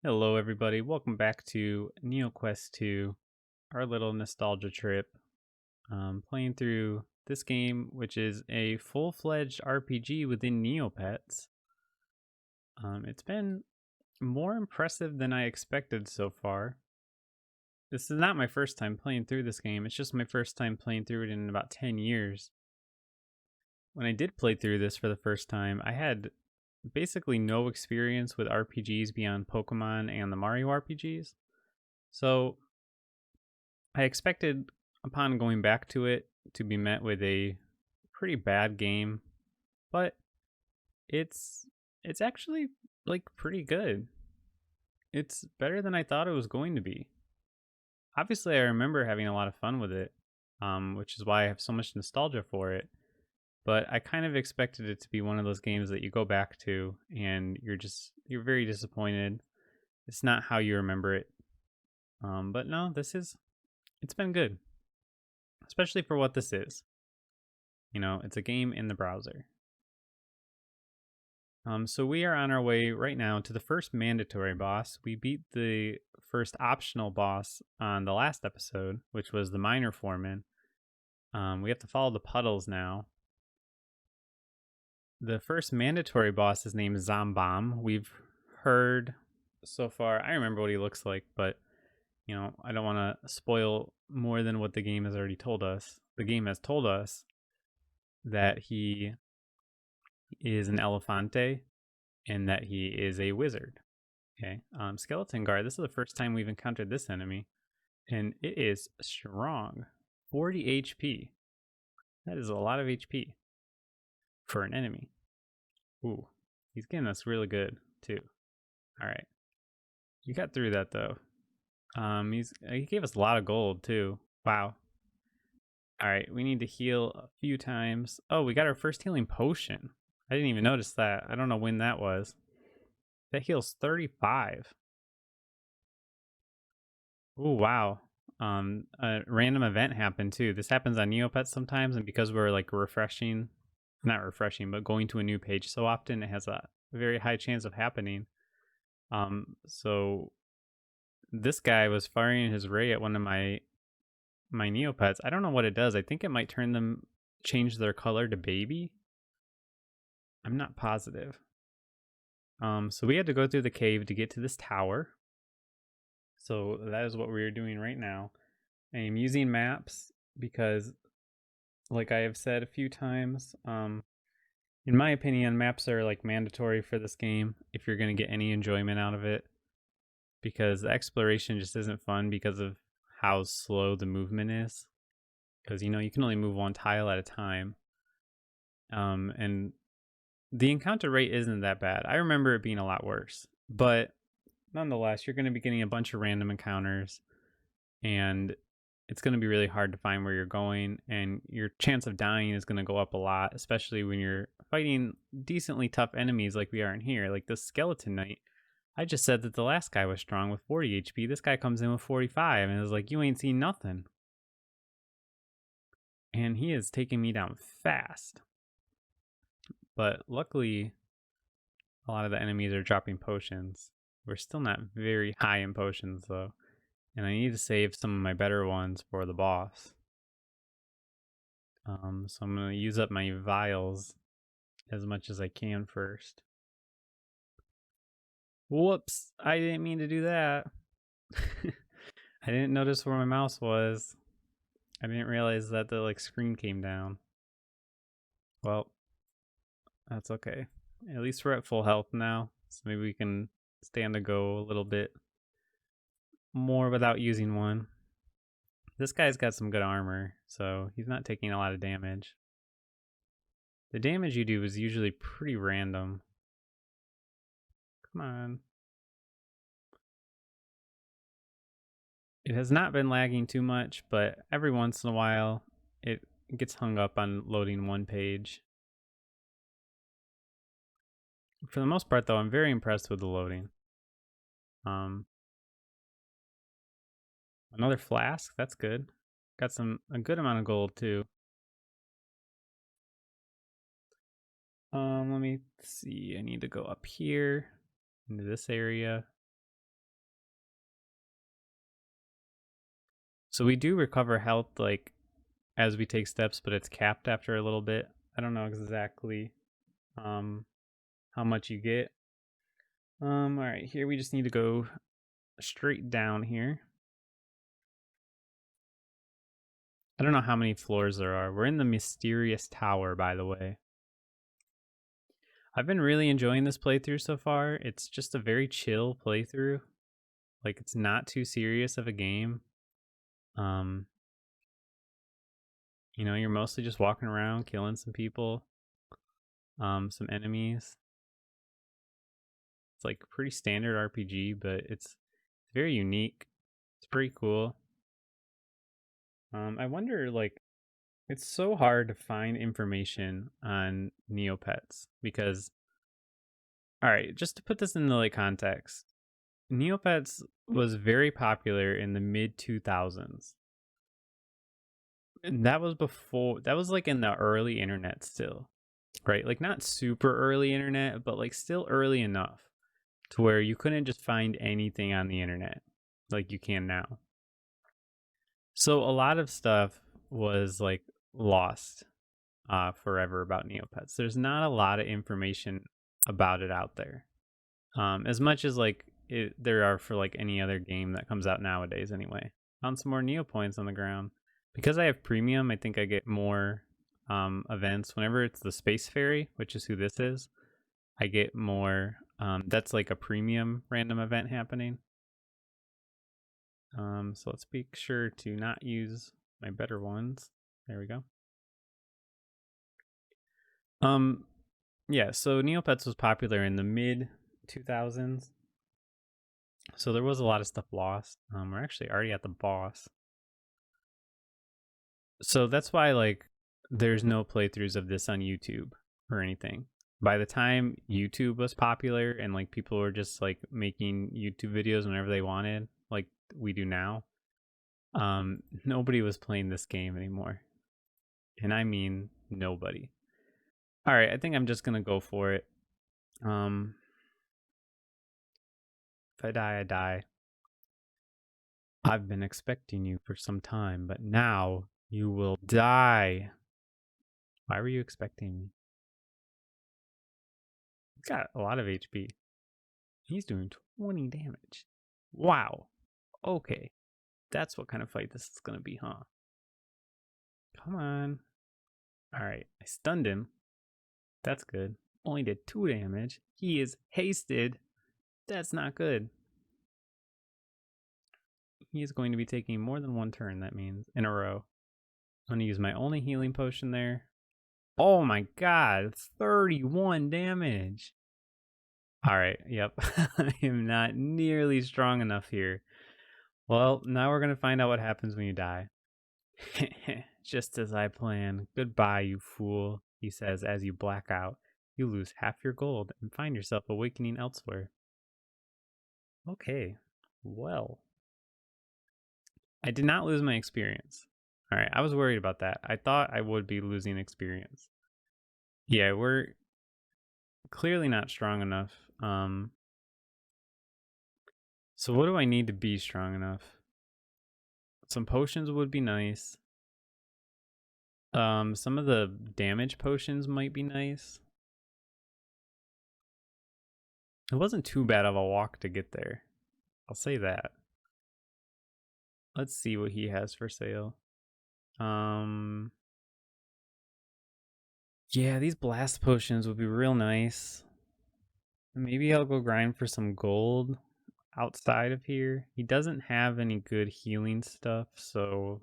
Hello, everybody. Welcome back to Neoquest 2, our little nostalgia trip. Playing through this game, which is a full-fledged RPG within Neopets. It's been more impressive than I expected so far. This is not my first time playing through this game. It's just my first time playing through it in about 10 years. When I did play through this for the first time, I had basically no experience with RPGs beyond Pokemon and the Mario RPGs. So I expected, upon going back to it, to be met with a pretty bad game, but it's actually like pretty good. It's better than I thought it was going to be. Obviously, I remember having a lot of fun with it, which is why I have so much nostalgia for it. But I kind of expected it to be one of those games that you go back to and you're very disappointed. It's not how you remember it. But no, it's been good, especially for what this is. You know, it's a game in the browser. So we are on our way right now to the first mandatory boss. We beat the first optional boss on the last episode, which was the miner foreman. We have to follow the puddles now. The first mandatory boss is named Zombom. We've heard so far, I remember what he looks like, but you know, I don't want to spoil more than what the game has already told us. The game has told us that he is an Elefante and that he is a wizard. Okay, Skeleton Guard. This is the first time we've encountered this enemy, and it is strong. 40 HP. That is a lot of HP for an enemy. Ooh, he's getting us really good too. All right, you got through that though. He gave us a lot of gold too. Wow. All right, we need to heal a few times. Oh, we got our first healing potion. I didn't even notice that. I don't know when that was. That heals 35. Oh wow. A random event happened too. This happens on Neopets sometimes, and because we're like not refreshing, but going to a new page so often, it has a very high chance of happening. So this guy was firing his ray at one of my Neopets. I don't know what it does. I think it might change their color to baby. I'm not positive. So we had to go through the cave to get to this tower. So that is what we're doing right now. I am using maps because, like I have said a few times, in my opinion, maps are like mandatory for this game if you're going to get any enjoyment out of it. Because the exploration just isn't fun because of how slow the movement is. Because, you know, you can only move one tile at a time. And the encounter rate isn't that bad. I remember it being a lot worse. But nonetheless, you're going to be getting a bunch of random encounters. And it's going to be really hard to find where you're going. And your chance of dying is going to go up a lot, especially when you're fighting decently tough enemies like we are in here. Like this skeleton knight. I just said that the last guy was strong with 40 HP. This guy comes in with 45 and is like, you ain't seen nothing. And he is taking me down fast. But luckily, a lot of the enemies are dropping potions. We're still not very high in potions though. And I need to save some of my better ones for the boss. So I'm going to use up my vials as much as I can first. Whoops, I didn't mean to do that. I didn't notice where my mouse was. I didn't realize that the screen came down. Well, that's okay. At least we're at full health now, so maybe we can stand to go a little bit more without using one. This guy's got some good armor, so he's not taking a lot of damage. The damage you do is usually pretty random. Come on. It has not been lagging too much, but every once in a while it gets hung up on loading one page. For the most part though, I'm very impressed with the loading. Another flask, that's good. Got a good amount of gold too. Let me see. I need to go up here into this area. So we do recover health like as we take steps, but it's capped after a little bit. I don't know exactly how much you get. All right, here we just need to go straight down here. I don't know how many floors there are. We're in the mysterious tower, by the way. I've been really enjoying this playthrough so far. It's just a very chill playthrough. Like, it's not too serious of a game. You know, you're mostly just walking around, killing some people, some enemies. It's like pretty standard RPG, but it's very unique. It's pretty cool. I wonder, like, it's so hard to find information on Neopets because, all right, just to put this into like context, Neopets was very popular in the mid 2000s. And that was before, that was like in the early internet still, right? Like not super early internet, but like still early enough to where you couldn't just find anything on the internet like you can now. So a lot of stuff was like lost forever about Neopets. There's not a lot of information about it out there, as much as like there are for like any other game that comes out nowadays. Anyway, found some more Neopoints on the ground because I have premium. I think I get more events whenever it's the Space Fairy, which is who this is. I get more. That's like a premium random event happening. So let's be sure to not use my better ones. There we go. Yeah, so Neopets was popular in the mid 2000s. So there was a lot of stuff lost. We're actually already at the boss. So that's why like there's no playthroughs of this on YouTube or anything. By the time YouTube was popular and like people were just like making YouTube videos whenever they wanted, like we do now, nobody was playing this game anymore. And I mean nobody. All right, I think I'm just gonna go for it. If I die, I die. I've been expecting you for some time, but now you will die. Why were you expecting me? He's got a lot of HP. He's doing 20 damage. Wow. Okay. That's what kind of fight this is going to be, huh? Come on. Alright, I stunned him. That's good. Only did 2 damage. He is hasted. That's not good. He is going to be taking more than 1 turn, that means, in a row. I'm going to use my only healing potion there. Oh my god, 31 damage. Alright, yep. I am not nearly strong enough here. Well, now we're going to find out what happens when you die. Just as I planned. Goodbye, you fool, he says as you black out. You lose half your gold and find yourself awakening elsewhere. Okay, well. I did not lose my experience. Alright, I was worried about that. I thought I would be losing experience. Yeah, we're clearly not strong enough. So what do I need to be strong enough? Some potions would be nice. Some of the damage potions might be nice. It wasn't too bad of a walk to get there. I'll say that. Let's see what he has for sale. Yeah, these blast potions would be real nice. Maybe I'll go grind for some gold outside of here. He doesn't have any good healing stuff, so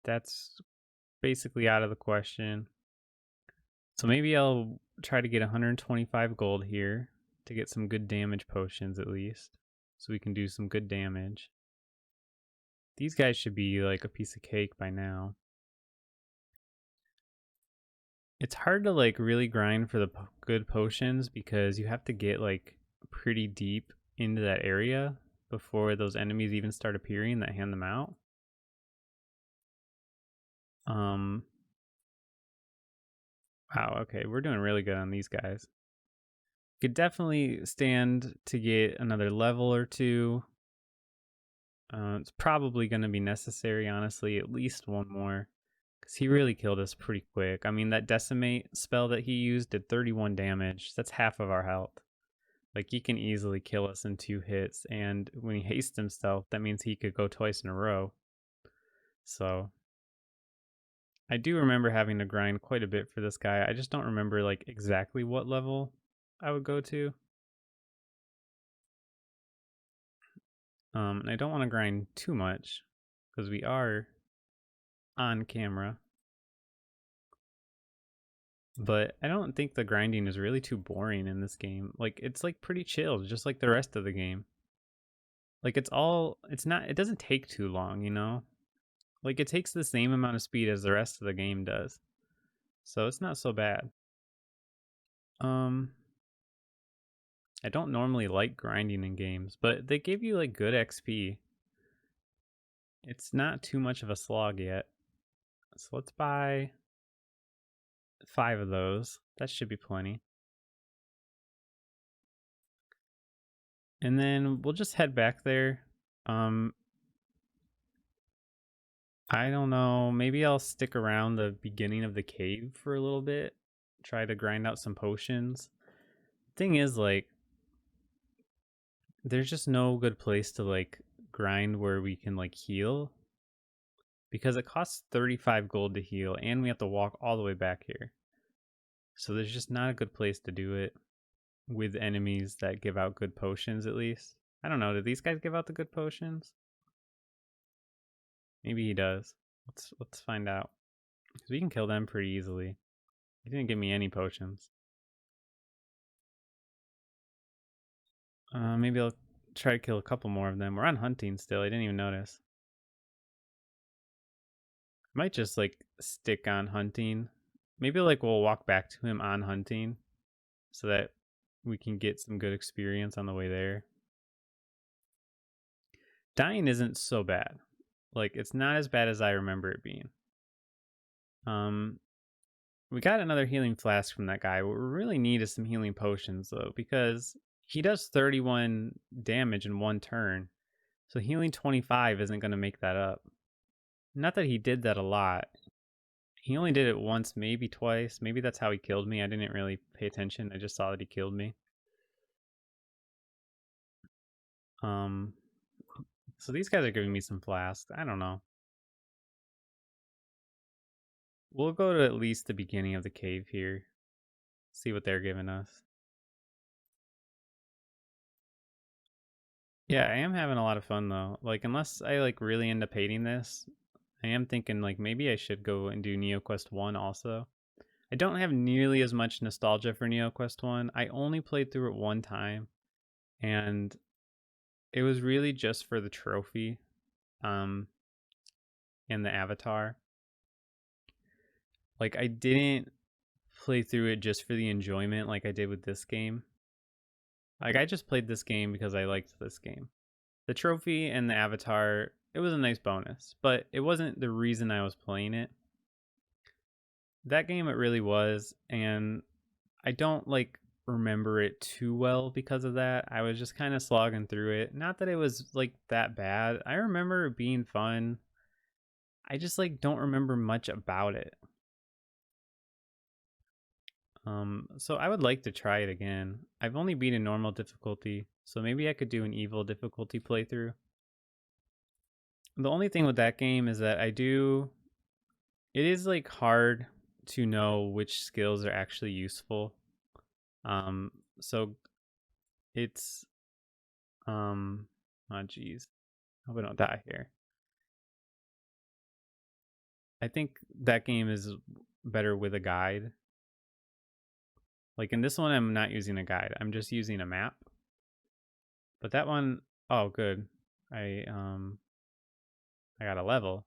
that's basically out of the question. So maybe I'll try to get 125 gold here to get some good damage potions at least, so we can do some good damage. These guys should be like a piece of cake by now. It's hard to like really grind for the good potions because you have to get like pretty deep into that area before those enemies even start appearing that hand them out. Wow, okay, we're doing really good on these guys. Could definitely stand to get another level or 2. It's probably going to be necessary, honestly, at least one more. Because he really killed us pretty quick. I mean, that decimate spell that he used did 31 damage. That's half of our health. Like, he can easily kill us in 2 hits. And when he hastes himself, that means he could go twice in a row. So, I do remember having to grind quite a bit for this guy. I just don't remember, like, exactly what level I would go to. And I don't want to grind too much because we are on camera. But I don't think the grinding is really too boring in this game. Like, it's like pretty chill, just like the rest of the game. Like, it doesn't take too long, you know? Like, it takes the same amount of speed as the rest of the game does. So it's not so bad. I don't normally like grinding in games, but they give you like good XP. It's not too much of a slog yet. So let's buy 5 of those. That should be plenty. And then we'll just head back there. I don't know. Maybe I'll stick around the beginning of the cave for a little bit. Try to grind out some potions. Thing is, like, there's just no good place to, like, grind where we can, like, heal. Because it costs 35 gold to heal, and we have to walk all the way back here. So there's just not a good place to do it with enemies that give out good potions, at least. I don't know. Do these guys give out the good potions? Maybe he does. Let's find out. Because we can kill them pretty easily. He didn't give me any potions. Maybe I'll try to kill a couple more of them. We're on hunting still. I didn't even notice. I might just like stick on hunting. Maybe like we'll walk back to him on hunting so that we can get some good experience on the way there. Dying isn't so bad. Like, it's not as bad as I remember it being. We got another healing flask from that guy. What we really need is some healing potions, though, because he does 31 damage in one turn. So healing 25 isn't going to make that up. Not that he did that a lot. He only did it once, maybe twice. Maybe that's how he killed me. I didn't really pay attention. I just saw that he killed me. So these guys are giving me some flasks. I don't know. We'll go to at least the beginning of the cave here. See what they're giving us. Yeah, I am having a lot of fun though. Like, unless I like really end up hating this, I am thinking like maybe I should go and do Neoquest 1 also. I don't have nearly as much nostalgia for Neoquest 1. I only played through it one time, and it was really just for the trophy and the avatar. Like, I didn't play through it just for the enjoyment like I did with this game. Like, I just played this game because I liked this game. The trophy and the avatar, it was a nice bonus, but it wasn't the reason I was playing it. That game it really was, and I don't like remember it too well because of that. I was just kind of slogging through it. Not that it was like that bad. I remember it being fun. I just like don't remember much about it. So I would like to try it again. I've only beaten normal difficulty, so maybe I could do an evil difficulty playthrough. The only thing with that game is that it is like hard to know which skills are actually useful. So it's, oh geez, I hope I don't die here. I think that game is better with a guide. Like in this one, I'm not using a guide. I'm just using a map. But that one, oh, good. I got a level.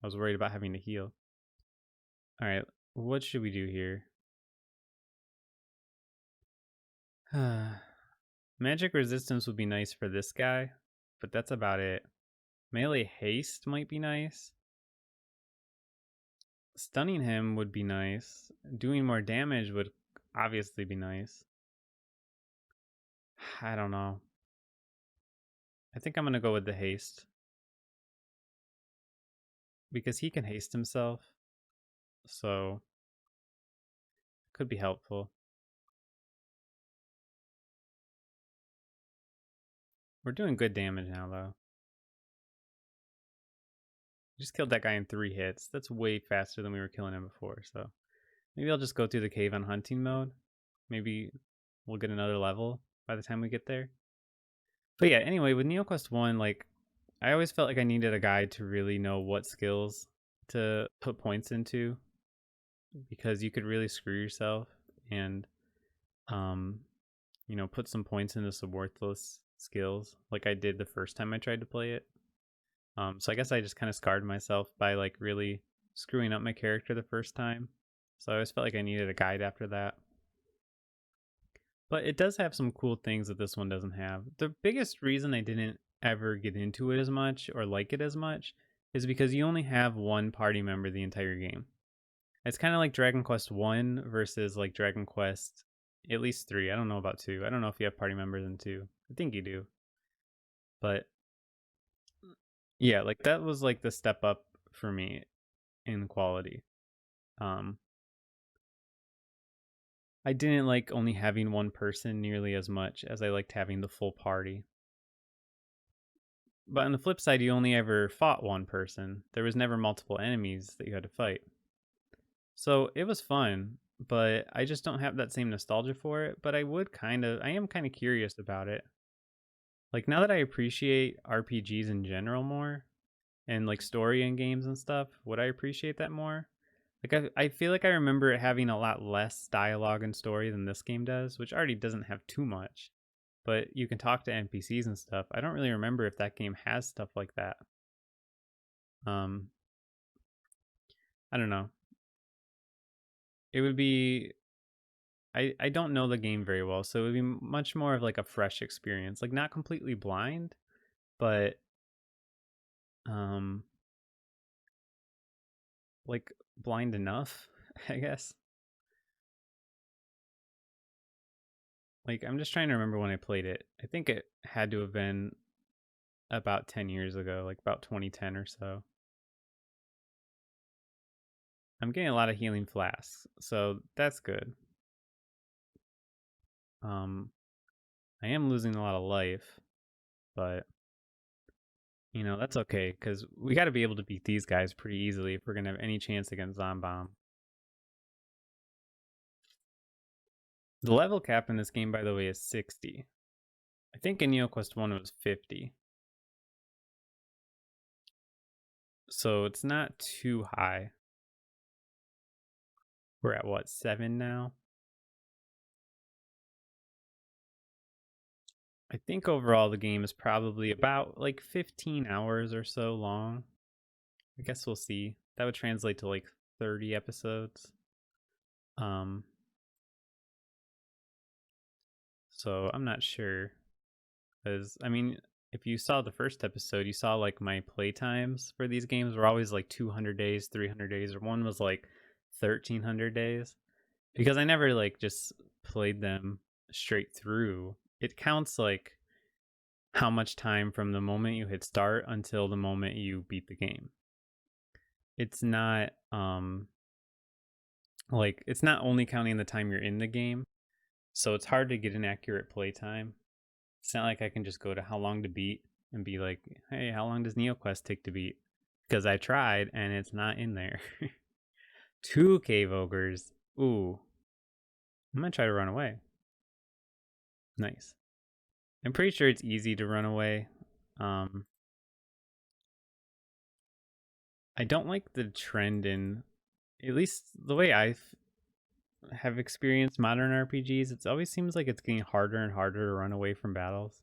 I was worried about having to heal. All right, what should we do here? Magic resistance would be nice for this guy, but that's about it. Melee haste might be nice. Stunning him would be nice. Doing more damage would obviously be nice. I don't know. I think I'm going to go with the haste. because he can haste himself, so could be helpful. We're doing good damage now, though. Just killed that guy in 3 hits. That's way faster than we were killing him before, so maybe I'll just go through the cave on hunting mode. Maybe we'll get another level by the time we get there. But yeah, anyway, with Neoquest 1, like, I always felt like I needed a guide to really know what skills to put points into, because you could really screw yourself and, you know, put some points into some worthless skills, like I did the first time I tried to play it. So I guess I just kind of scarred myself by like really screwing up my character the first time. So I always felt like I needed a guide after that. But it does have some cool things that this one doesn't have. The biggest reason I didn't ever get into it as much or like it as much is because you only have one party member the entire game. It's kind of like Dragon Quest 1 versus like Dragon Quest at least 3. I don't know about 2. I don't know if you have party members in 2. I think you do. But yeah, like that was like the step up for me in quality. I didn't like only having one person nearly as much as I liked having the full party. But on the flip side, you only ever fought one person. There was never multiple enemies that you had to fight. So it was fun, but I just don't have that same nostalgia for it. But I am kind of curious about it. Like now that I appreciate RPGs in general more, and like story in games and stuff, would I appreciate that more? Like I feel like I remember it having a lot less dialogue and story than this game does, which already doesn't have too much. But you can talk to NPCs and stuff. I don't really remember if that game has stuff like that. Um, I don't know. It would be. I don't know the game very well, so it would be much more of like a fresh experience. Like not completely blind, but um, like blind enough, I guess. Like I'm just trying to remember when I played it. I think it had to have been about 10 years ago, like about 2010 or so. I'm getting a lot of healing flasks, so that's good. I am losing a lot of life, but you know, that's okay because we got to be able to beat these guys pretty easily if we're going to have any chance against Zombom. The level cap in this game, by the way, is 60. I think in Neoquest 1 it was 50. So it's not too high. We're at what, 7 now? I think overall the game is probably about like 15 hours or so long. I guess we'll see. That would translate to like 30 episodes. So I'm not sure. Because, I mean, if you saw the first episode, you saw like my play times for these games were always like 200 days, 300 days, or one was like 1300 days. Because I never like just played them straight through. It counts like how much time from the moment you hit start until the moment you beat the game. It's not like it's not only counting the time you're in the game, so it's hard to get an accurate play time. It's not like I can just go to how long to beat and be like, hey, how long does Neoquest take to beat? Because I tried and it's not in there. 2 cave ogres. Ooh. I'm gonna try to run away. Nice. I'm pretty sure it's easy to run away. I don't like the trend in, at least the way I have experienced modern RPGs, it always seems like it's getting harder and harder to run away from battles,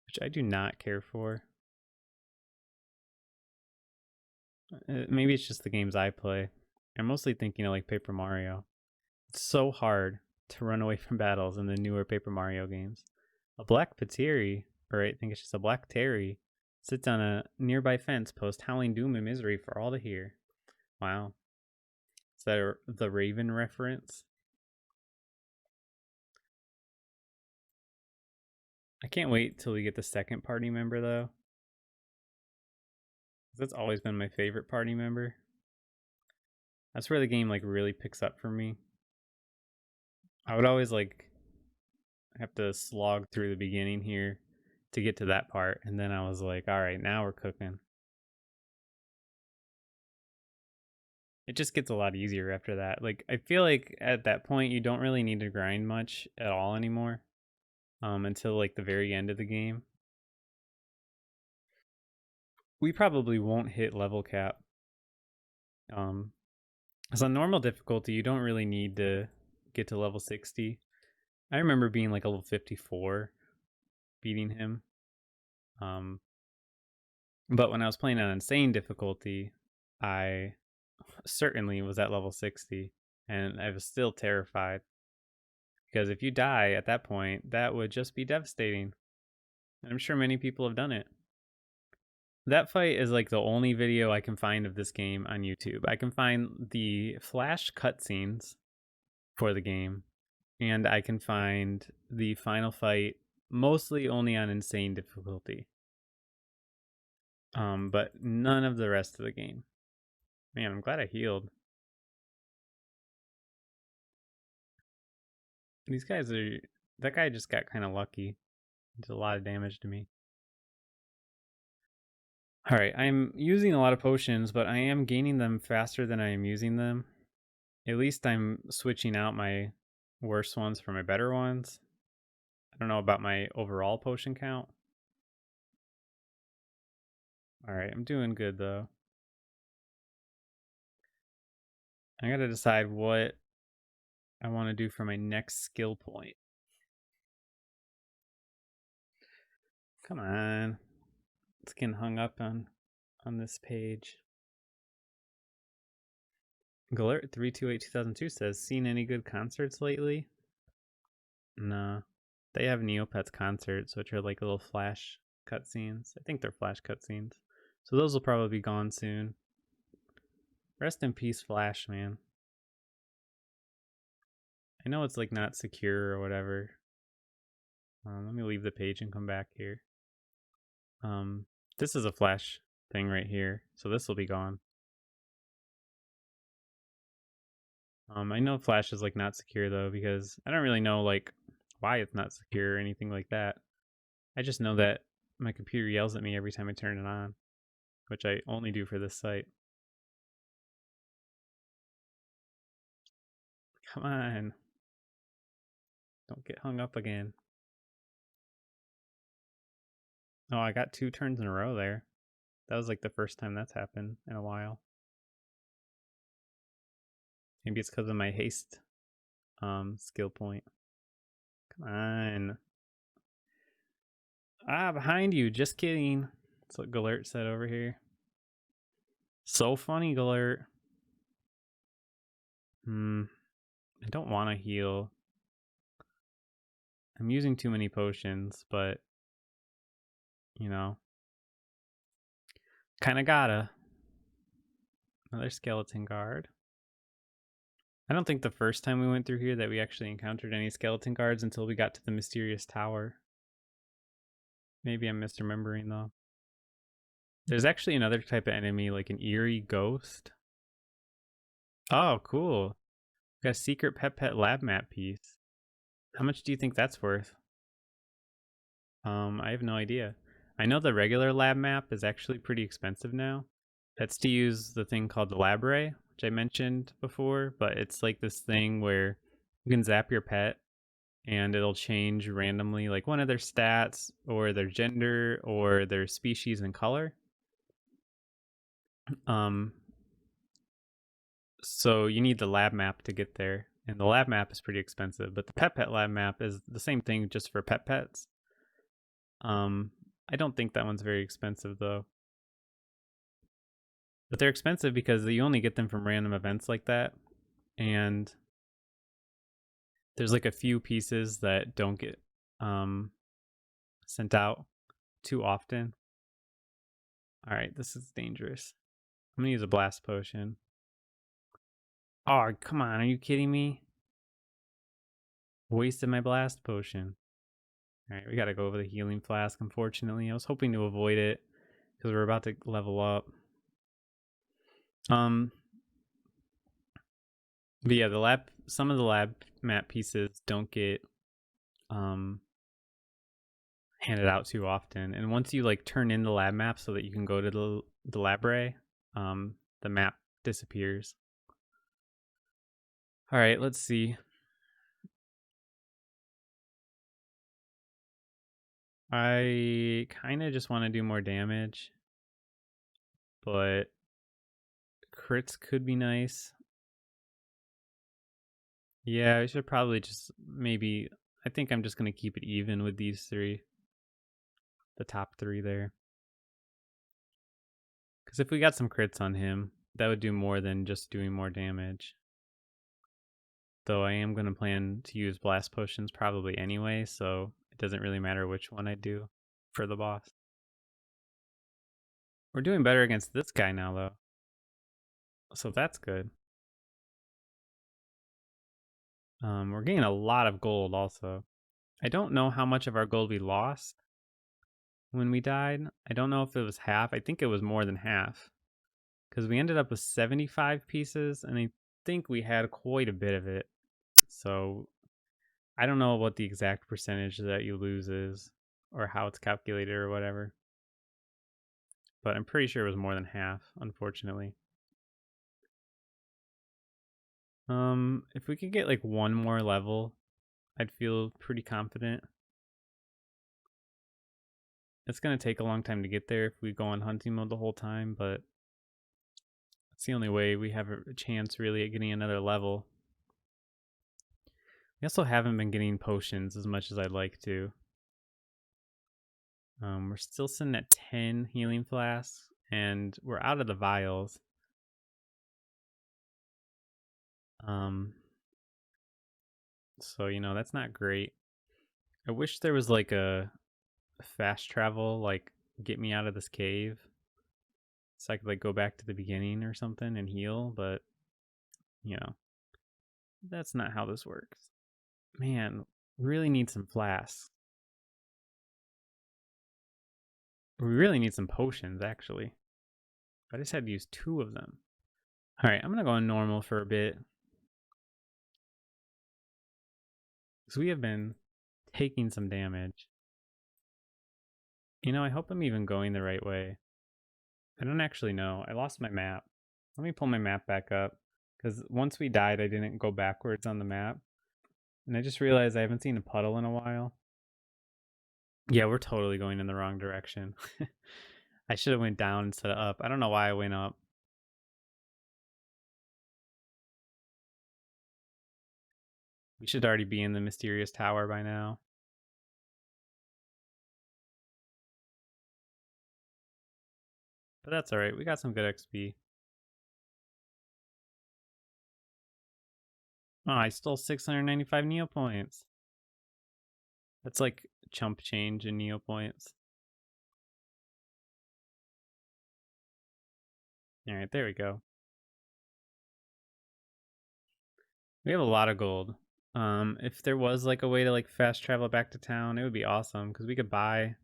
which I do not care for. Maybe it's just the games I play. I'm mostly thinking of like Paper Mario. It's so hard to run away from battles in the newer Paper Mario games. A black pateri, or I think it's just a black Terry, sits on a nearby fence, post howling doom and misery for all to hear. Wow. Is that the Raven reference? I can't wait till we get the second party member though. That's always been my favorite party member. That's where the game like really picks up for me. I would always like have to slog through the beginning here to get to that part, and then I was like, all right, now we're cooking. It just gets a lot easier after that. Like, I feel like at that point you don't really need to grind much at all anymore, until like the very end of the game. We probably won't hit level cap. As on normal difficulty, you don't really need to get to level 60. I remember being like a level 54, beating him. But when I was playing on insane difficulty, I certainly was at level 60, and I was still terrified. Because if you die at that point, that would just be devastating. And I'm sure many people have done it. That fight is like the only video I can find of this game on YouTube. I can find the Flash cutscenes for the game, and I can find the final fight mostly only on insane difficulty. But none of the rest of the game. Man, I'm glad I healed. These guys are... That guy just got kind of lucky. Did a lot of damage to me. Alright, I'm using a lot of potions, but I am gaining them faster than I am using them. At least I'm switching out my worse ones for my better ones. I don't know about my overall potion count. Alright, I'm doing good though. I gotta decide what I want to do for my next skill point. Come on. It's getting hung up on this page. Galert 328-2002 says, seen any good concerts lately? No. They have Neopets concerts, which are like little Flash cutscenes. I think they're Flash cutscenes. So those will probably be gone soon. Rest in peace, Flash, man. I know it's like not secure or whatever. Let me leave the page and come back here. This is a Flash thing right here, so this will be gone. I know Flash is like not secure though, because I don't really know like why it's not secure or anything like that. I just know that my computer yells at me every time I turn it on, which I only do for this site. Come on. Don't get hung up again. Oh, I got 2 turns in a row there. That was like the first time that's happened in a while. Maybe it's because of my haste skill point. Come on. Ah, behind you. Just kidding. That's what Galert said over here. So funny, Galert. I don't want to heal. I'm using too many potions, but you know, kind of gotta. Another skeleton guard. I don't think the first time we went through here that we actually encountered any skeleton guards until we got to the mysterious tower. Maybe I'm misremembering though. There's actually another type of enemy, like an eerie ghost. Oh, cool. We got a secret pet lab map piece. How much do you think that's worth? I have no idea. I know the regular lab map is actually pretty expensive now. That's to use the thing called the lab ray, which I mentioned before, but it's like this thing where you can zap your pet and it'll change randomly like one of their stats or their gender or their species and color. So you need the lab map to get there, and the lab map is pretty expensive, but the pet lab map is the same thing just for pets. I don't think that one's very expensive though. But they're expensive because you only get them from random events like that, and there's like a few pieces that don't get sent out too often. Alright, this is dangerous. I'm gonna use a blast potion. Oh, come on, are you kidding me? Wasted my blast potion. Alright, we gotta go over the healing flask, unfortunately. I was hoping to avoid it because we're about to level up. But yeah, some of the lab map pieces don't get handed out too often, and once you like turn in the lab map so that you can go to the library, the map disappears. All right, let's see. I kind of just want to do more damage, but crits could be nice. Yeah, I should probably just maybe. I think I'm just going to keep it even with these three. The top three there. Because if we got some crits on him, that would do more than just doing more damage. Though I am going to plan to use blast potions probably anyway, so it doesn't really matter which one I do for the boss. We're doing better against this guy now, though. So that's good. We're getting a lot of gold also. I don't know how much of our gold we lost when we died. I don't know if it was half. I think it was more than half. Because we ended up with 75 pieces, and I think we had quite a bit of it. So I don't know what the exact percentage that you lose is, or how it's calculated or whatever. But I'm pretty sure it was more than half, unfortunately. If we could get like one more level, I'd feel pretty confident. It's gonna take a long time to get there if we go on hunting mode the whole time, but it's the only way we have a chance really at getting another level. We also haven't been getting potions as much as I'd like to. We're still sitting at 10 healing flasks, and we're out of the vials. So, you know, that's not great. I wish there was like a fast travel, like get me out of this cave so I could like go back to the beginning or something and heal, but you know, that's not how this works. Man, really need some flasks. We really need some potions, actually. I just had to use 2 of them. All right, I'm gonna go on normal for a bit. Because we have been taking some damage. You know, I hope I'm even going the right way. I don't actually know. I lost my map. Let me pull my map back up. Because once we died, I didn't go backwards on the map. And I just realized I haven't seen a puddle in a while. Yeah, we're totally going in the wrong direction. I should have went down instead of up. I don't know why I went up. We should already be in the mysterious tower by now. But that's alright. We got some good XP. Oh, I stole 695 Neopoints. That's like chump change in Neopoints. Alright, there we go. We have a lot of gold. If there was like a way to like fast travel back to town, it would be awesome because we could buy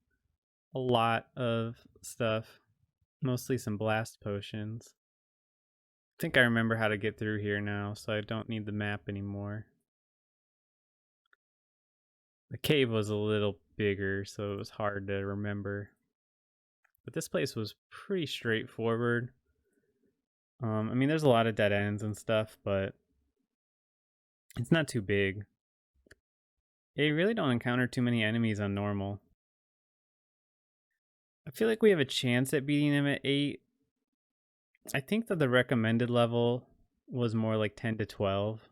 a lot of stuff. Mostly some blast potions. I think I remember how to get through here now, so I don't need the map anymore. The cave was a little bigger, so it was hard to remember. But this place was pretty straightforward. I mean, there's a lot of dead ends and stuff, but it's not too big. You really don't encounter too many enemies on normal. I feel like we have a chance at beating him at 8. I think that the recommended level was more like 10 to 12.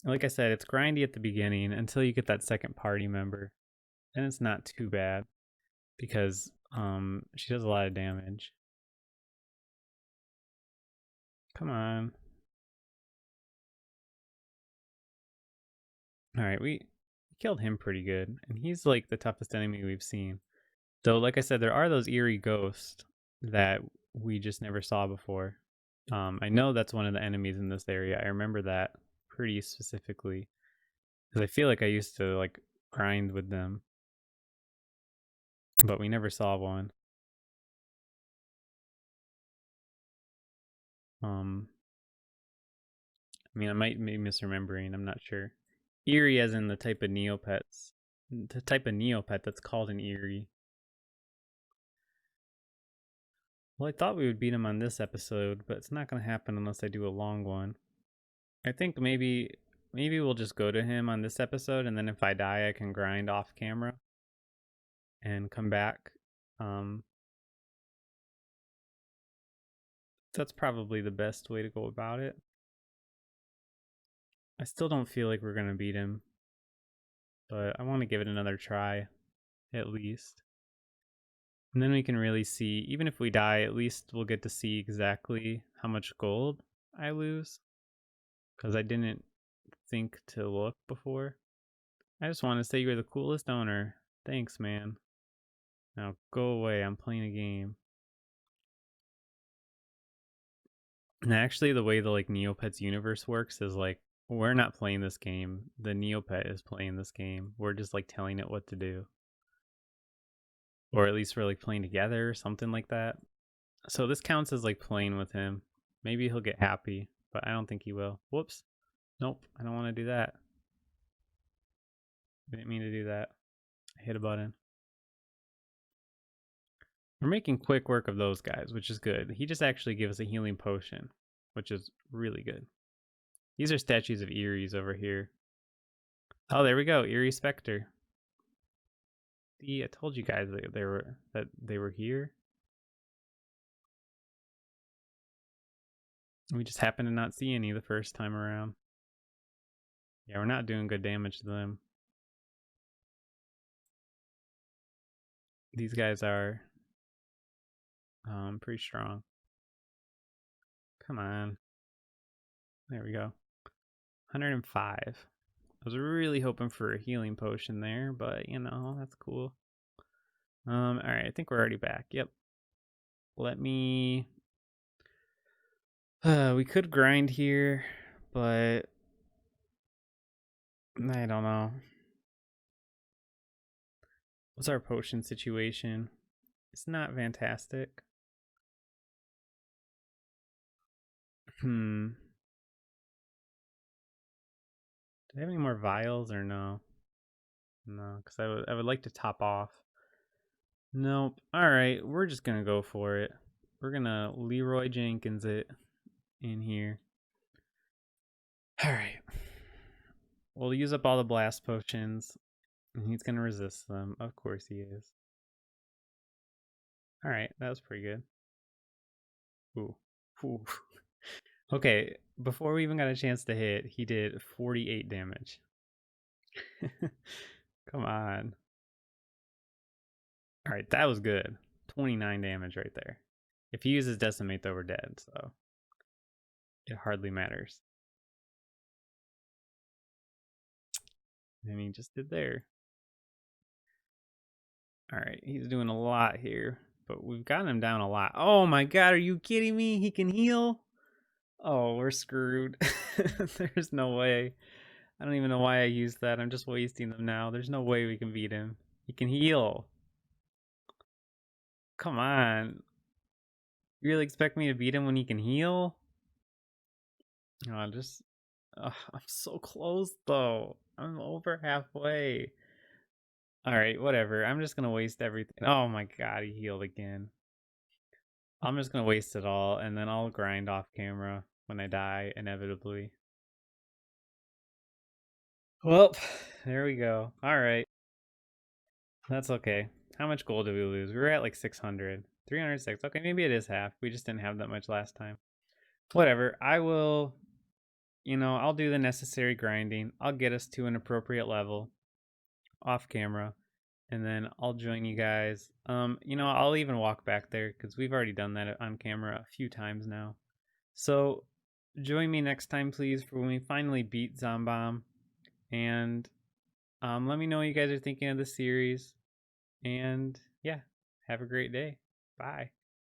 Like I said, it's grindy at the beginning until you get that second party member. And it's not too bad because she does a lot of damage. Come on. Alright, we killed him pretty good, and he's like the toughest enemy we've seen. Though, like I said, there are those eerie ghosts that we just never saw before. I know that's one of the enemies in this area. I remember that pretty specifically because I feel like I used to like grind with them, but we never saw one. I mean, I might be misremembering. I'm not sure. Eerie as in the type of Neopets. The type of Neopet that's called an Eerie. Well, I thought we would beat him on this episode, but it's not going to happen unless I do a long one. I think maybe we'll just go to him on this episode, and then if I die, I can grind off camera and come back. That's probably the best way to go about it. I still don't feel like we're going to beat him, but I want to give it another try, at least. And then we can really see, even if we die, at least we'll get to see exactly how much gold I lose. Because I didn't think to look before. I just want to say you're the coolest owner. Thanks, man. Now go away, I'm playing a game. And actually, the way the like Neopets universe works is like, we're not playing this game. The Neopet is playing this game. We're just like telling it what to do. Or at least we're like playing together or something like that. So this counts as like playing with him. Maybe he'll get happy, but I don't think he will. Whoops. Nope, I don't want to do that. I didn't mean to do that. I hit a button. We're making quick work of those guys, which is good. He just actually gives a healing potion, which is really good. These are statues of Eries over here. Oh, there we go, Eerie Spectre. See, I told you guys that they were here. We just happened to not see any the first time around. Yeah, we're not doing good damage to them. These guys are pretty strong. Come on. There we go. 105. I was really hoping for a healing potion there, but you know, that's cool. Alright, I think we're already back. Yep. Let me we could grind here, but I don't know. What's our potion situation? It's not fantastic. Do I have any more vials or no? No, because I would like to top off. Nope. Alright, we're just gonna go for it. We're gonna Leroy Jenkins it in here. Alright. We'll use up all the blast potions. And he's gonna resist them. Of course he is. Alright, that was pretty good. Ooh. Ooh. Okay, before we even got a chance to hit, he did 48 damage. Come on. Alright, that was good. 29 damage right there. If he uses Decimate, though, we're dead, so it hardly matters. And he just did there. Alright, he's doing a lot here, but we've gotten him down a lot. Oh my god, are you kidding me? He can heal? Oh, we're screwed. There's no way. I don't even know why I used that. I'm just wasting them now. There's no way we can beat him. He can heal. Come on. You really expect me to beat him when he can heal? Oh, I'm so close though. I'm over halfway. Alright, whatever. I'm just gonna waste everything. Oh my god, he healed again. I'm just gonna waste it all, and then I'll grind off camera when I die, inevitably. Well, there we go. Alright. That's okay. How much gold did we lose? We were at like 600. 306. Okay, maybe it is half. We just didn't have that much last time. Whatever. I will, I'll do the necessary grinding. I'll get us to an appropriate level off camera, and then I'll join you guys. I'll even walk back there because we've already done that on camera a few times now. So join me next time, please, for when we finally beat Zombom. And let me know what you guys are thinking of the series. And yeah, have a great day. Bye.